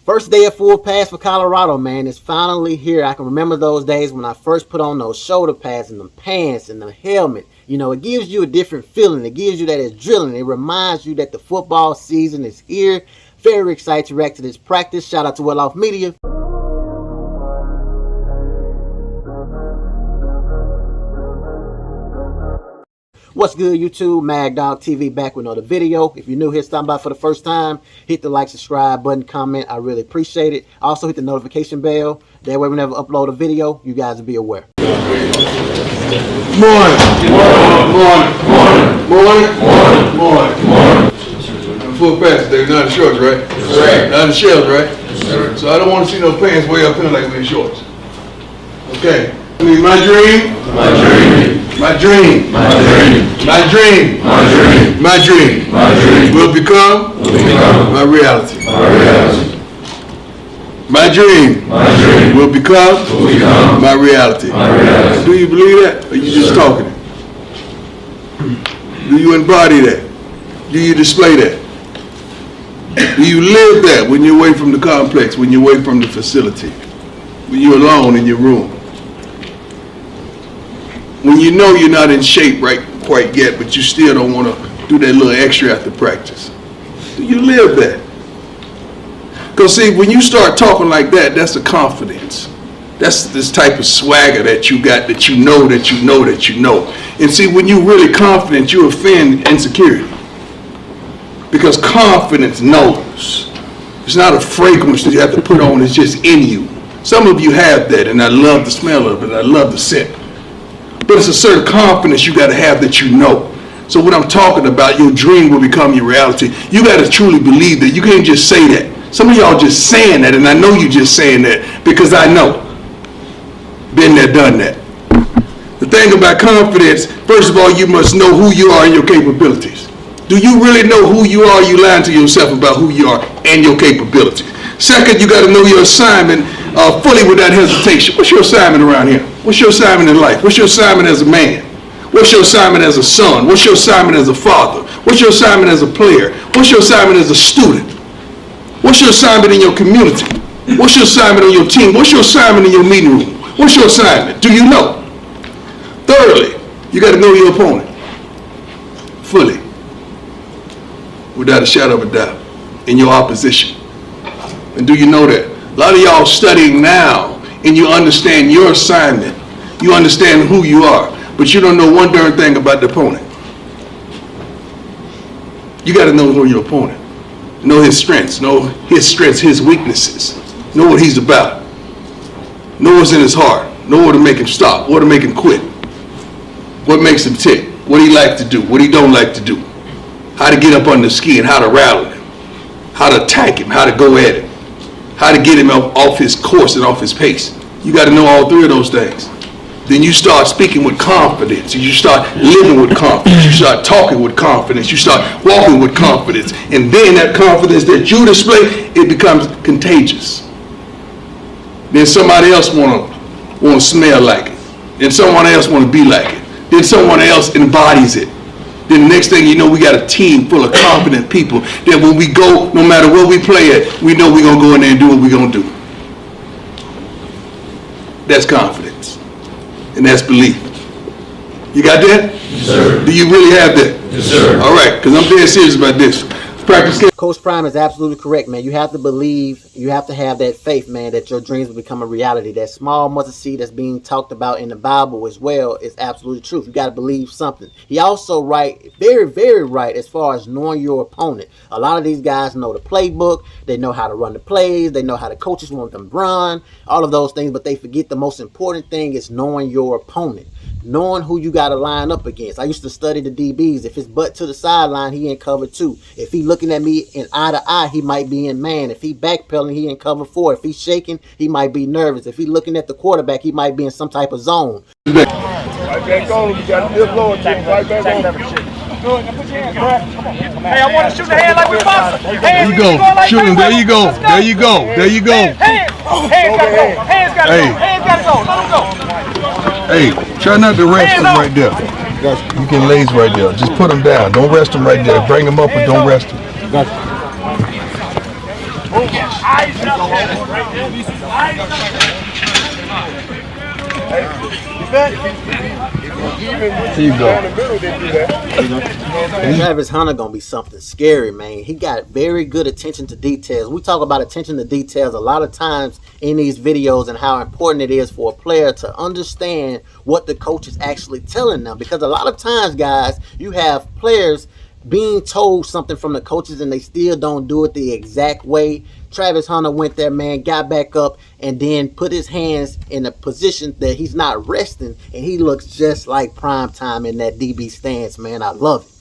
First day of full pads for Colorado, man. It's finally here. I can remember those days when I first put on those shoulder pads and the pants and the helmet. You know, it gives you a different feeling. It gives you that adrenaline. It reminds you that the football season is here. Very excited to react to this practice. Shout out to Well Off Media. What's good, YouTube? Mad Dog TV back with another video. If you're new here, stopping by for the first time, hit the like, subscribe button, comment. I really appreciate it. Also, hit the notification bell. That way, whenever I upload a video, you guys will be aware. Morning. I'm full pants today, not in shorts, right? Yes, sir. Not in shells, right? Yes, sir. So I don't want to see no pants way up here like we're in shorts. Okay. My dream. My dream. My dream. My dream. My dream. My dream. My dream. My dream. Will become my reality. My reality. My dream. My dream. Will become my reality. My reality. Do you believe that? Or are you just talking it? Do you embody that? Do you display that? Do you live that when you're away from the complex, when you're away from the facility, when you're alone in your room? When you know you're not in shape quite yet, but you still don't want to do that little extra after practice. Do you live that? Because see, when you start talking like that, that's a confidence. That's this type of swagger that you got, that you know, that you know, that you know. And see, when you're really confident, you offend insecurity. Because confidence knows. It's not a fragrance that you have to put on, it's just in you. Some of you have that, and I love the smell of it, I love the scent. But it's a certain confidence you got to have that you know. So what I'm talking about, your dream will become your reality. You got to truly believe that. You can't just say that. Some of y'all just saying that, and I know you just saying that because I know. Been there, done that. The thing about confidence, first of all, you must know who you are and your capabilities. Do you really know who you are? You lying to yourself about who you are and your capabilities. Second, you got to know your assignment fully without hesitation. What's your assignment around here? What's your assignment in life? What's your assignment as a man? What's your assignment as a son? What's your assignment as a father? What's your assignment as a player? What's your assignment as a student? What's your assignment in your community? What's your assignment on your team? What's your assignment in your meeting room? What's your assignment? Do you know? Thirdly, you got to know your opponent fully, without a shadow of a doubt, in your opposition. And do you know that? A lot of y'all studying now, and you understand your assignment. You understand who you are, but you don't know one darn thing about the opponent. You got to know your opponent. Know his strengths, his weaknesses. Know what he's about. Know what's in his heart. Know what to make him stop, what to make him quit. What makes him tick, what he like to do, what he don't like to do. How to get up under the skin, how to rattle him, how to attack him, how to go at him, how to get him off his course and off his pace. You got to know all three of those things. Then you start speaking with confidence. You start living with confidence. You start talking with confidence. You start walking with confidence. And then that confidence that you display, it becomes contagious. Then somebody else want to smell like it. Then someone else want to be like it. Then someone else embodies it. Then the next thing you know, we got a team full of confident people that when we go, no matter where we play at, we know we're going to go in there and do what we're going to do. That's confidence. And that's belief. You got that? Yes, sir. Do you really have that? Yes, sir. All right, because I'm dead serious about this. Practice. Coach Prime is absolutely correct, man. You have to believe, you have to have that faith, man, that your dreams will become a reality. That small mustard seed that's being talked about in the Bible as well is absolutely true. You got to believe something. He also right, very, very right as far as knowing your opponent. A lot of these guys know the playbook. They know how to run the plays. They know how the coaches want them to run, all of those things, but they forget the most important thing is knowing your opponent. Knowing who you got to line up against. I used to study the DBs. If it's butt to the sideline, he in cover 2. If he looking at me in eye to eye, he might be in man. If he backpedaling, he in cover 4. If he's shaking, he might be nervous. If he looking at the quarterback, he might be in some type of zone. Right back on. You got to live lower. Right back on. Hey, I want to shoot the hand like we boxing. There you go. Shoot him. There you go. There you go. There you go. Hands got to go. Hands got to go. Hands got to go. Let him go. Hey, try not to rest him right there. You can laze right there. Just put him down. Don't rest him right there. Bring him up, but don't rest him. I Eyes up there. Right there. Eyes up Here you go. Travis Hunter gonna be something scary, man. He got very good attention to details. We talk about attention to details a lot of times in these videos and how important it is for a player to understand what the coach is actually telling them. Because a lot of times, guys, you have players being told something from the coaches and they still don't do it the exact way. Travis Hunter went there, man, got back up, and then put his hands in a position that he's not resting, and he looks just like prime time in that DB stance, man. I love it.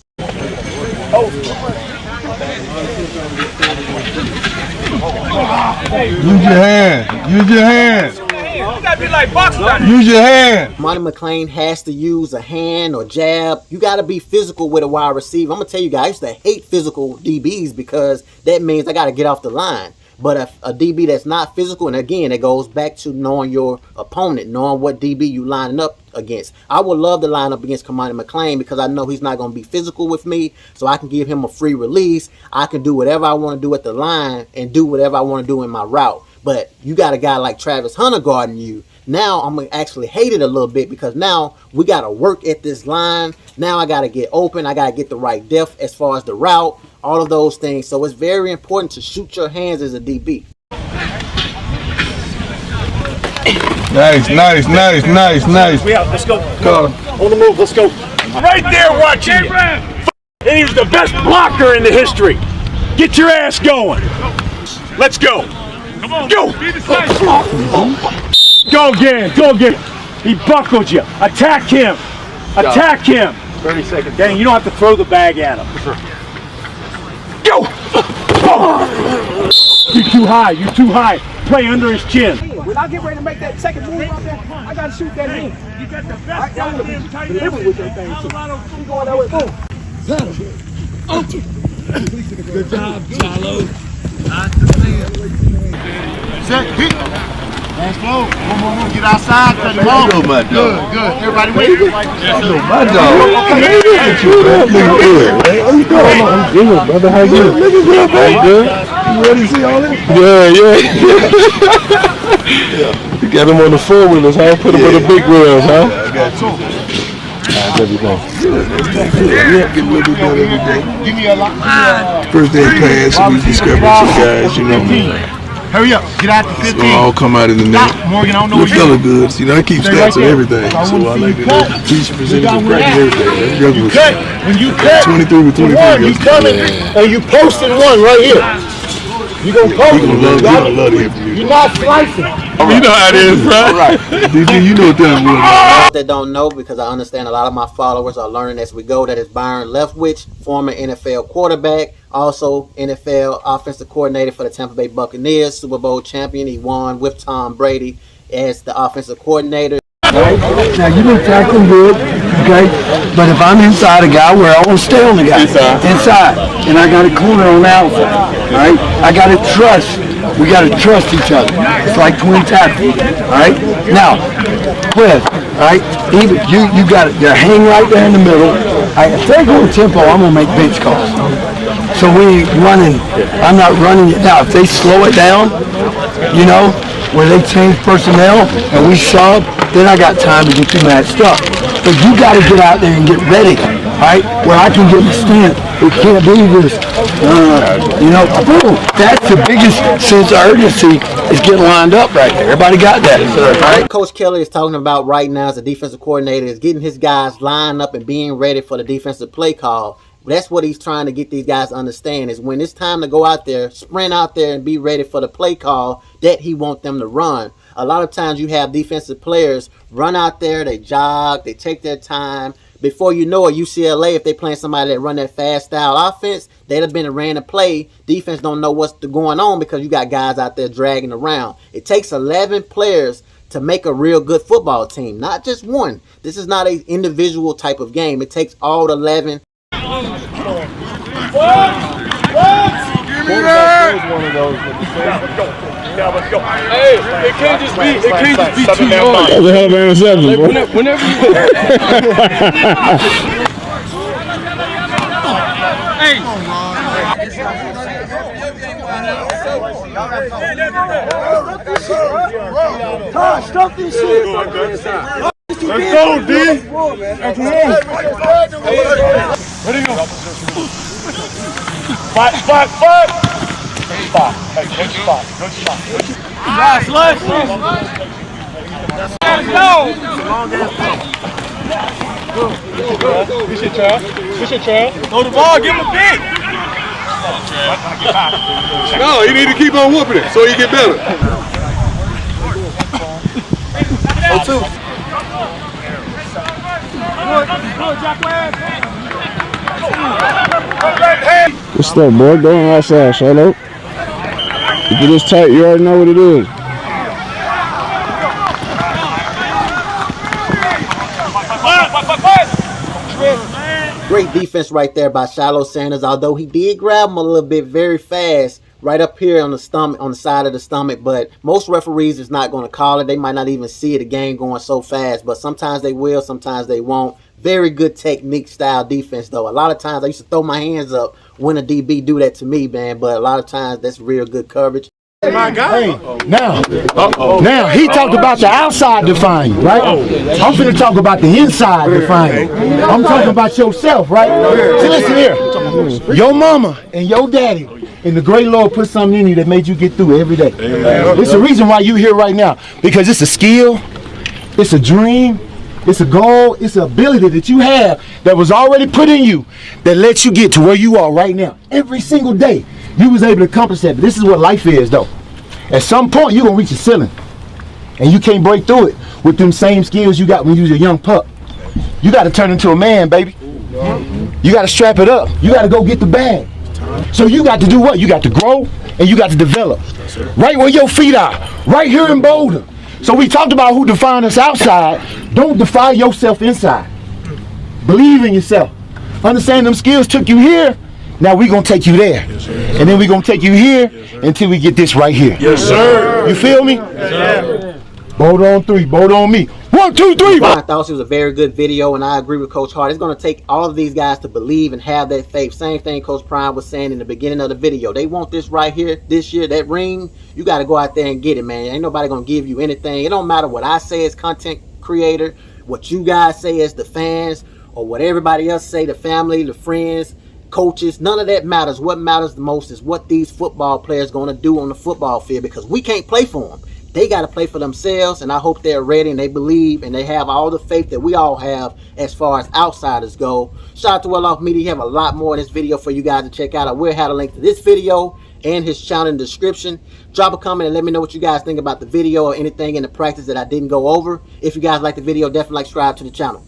Use your hand. Use your hand. You gotta be like boxing. Use your hand. Monty McClain has to use a hand or jab. You got to be physical with a wide receiver. I'm going to tell you guys, I used to hate physical DBs because that means I got to get off the line. But a DB that's not physical, and again, it goes back to knowing your opponent, knowing what DB you lining up against. I would love to line up against Monty McClain because I know he's not going to be physical with me, so I can give him a free release. I can do whatever I want to do at the line and do whatever I want to do in my route. But you got a guy like Travis Hunter guarding you. Now I'm going to actually hate it a little bit because now we got to work at this line. Now I got to get open. I got to get the right depth as far as the route, all of those things. So it's very important to shoot your hands as a DB. Nice. We out. Let's go. On the move. Let's go. Right there watching you. And he was the best blocker in the history. Get your ass going. Let's go. Come on. Go. Go again. He buckled you. Attack him. 30 seconds. Dang, you don't have to throw the bag at him. Go. You're too high. Play under his chin. When I get ready to make that second move out there, I gotta shoot that in. You got the best goddamn tight end. Deliver with that thing too. You going that way? Boom. Good job, Jalo. Set. Hit. Hands slow. One. Get outside. Cut him off. Good. Everybody wait. My dog. I'm good, brother. How you doing? Looking good, baby. Good. You ready to see all this? Yeah. You got him on the four wheelers, huh? Put him on the big wheels, huh? I got you. How's everything? Yeah, getting a little bit better every day. Give me a lot. First day of class, we discovered some guys, you know. Hurry up, get out to 15. So all come out in the net. Morgan, I don't know what you're feeling good. See, I keep stats and everything. So I like to know teach percentage and practice everything. When you cut 23 with 24. You coming and you posting one right here. You gonna post it. You're gonna love to hear from you. You're not slicing. You know how it is, bro. All right. DG, you know what that means. That don't know, because I understand a lot of my followers are learning as we go, that is Byron Leftwich, former NFL quarterback, also NFL offensive coordinator for the Tampa Bay Buccaneers, Super Bowl champion. He won with Tom Brady as the offensive coordinator. Right? Now you been tackling good, okay? But if I'm inside a guy, where I want to stay on the guy, inside, and I got a corner on the outside, all right? I got to trust. We got to trust each other. It's like twin tackling, all right? Now, Cliff, all right? Even you got it. You hang right there in the middle. If they go to tempo, I'm gonna make bench calls. So we ain't running. I'm not running it now. If they slow it down, you know, where they change personnel and we sub, then I got time to get you matched up. But you got to get out there and get ready, right? Where I can get my stance. It can't be this, you know, boom. That's the biggest sense of urgency is getting lined up right there. Everybody got that, right? Coach Kelly is talking about right now as a defensive coordinator is getting his guys lined up and being ready for the defensive play call. That's what he's trying to get these guys to understand, is when it's time to go out there, sprint out there and be ready for the play call that he wants them to run. A lot of times you have defensive players run out there, they jog, they take their time. Before you know it, UCLA, if they playing somebody that run that fast style offense, they'd have been a ran a play. Defense don't know what's going on because you got guys out there dragging around. It takes 11 players to make a real good football team, not just one. This is not an individual type of game. It takes all 11. Let's go. Hey, it can't just be 2 yards. That's a hell of an interception, bro. Whenever you Todd, stop this shit. Let's go, D. Where'd he go? Spot. Hey, good spot. Nice, let's go. Push it, Trail. Throw the ball, give him a beat. No, you need to keep on whooping it so you get better. What's up, boy? Go on outside, Charlotte. If it is tight, you already know what it is. Great defense right there by Shiloh Sanders, although he did grab him a little bit very fast right up here on the stomach, on the side of the stomach, but most referees is not going to call it. They might not even see the game going so fast, but sometimes they will, sometimes they won't. Very good technique style defense, though. A lot of times I used to throw my hands up when a DB do that to me, man, but a lot of times that's real good coverage. My God. Hey, now he talked about the outside define you, right? I'm finna talk about the inside define you. I'm talking about yourself, right? See, listen here. Your mama and your daddy and the great Lord put something in you that made you get through every day. It's the reason why you here right now, because it's a skill, it's a dream, it's a goal, it's an ability that you have that was already put in you that lets you get to where you are right now. Every single day. You was able to accomplish that, but this is what life is, though. At some point, you're going to reach a ceiling, and you can't break through it with them same skills you got when you was a young pup. You got to turn into a man, baby. You got to strap it up. You got to go get the bag. So you got to do what? You got to grow, and you got to develop. Right where your feet are, right here in Boulder. So we talked about who defined us outside. Don't define yourself inside. Believe in yourself. Understand them skills took you here. Now we're going to take you there. And then we're going to take you here until we get this right here. Yes, sir. You feel me? Yes, Bold on three. Bold on me. 1, 2, 3. I thought it was a very good video, and I agree with Coach Hart. It's going to take all of these guys to believe and have that faith. Same thing Coach Prime was saying in the beginning of the video. They want this right here, this year, that ring. You got to go out there and get it, man. Ain't nobody going to give you anything. It don't matter what I say as content creator, what you guys say as the fans, or what everybody else say, the family, the friends, coaches. None of that matters. What matters the most is what these football players going to do on the football field, because we can't play for them. They got to play for themselves, and I hope they're ready and they believe and they have all the faith that we all have as far as outsiders go. Shout out to Well Off Media. You have a lot more in this video for you guys to check out. I will have a link to this video and his channel in the description. Drop a comment and let me know what you guys think about the video or anything in the practice that I didn't go over. If you guys like the video, definitely subscribe to the channel.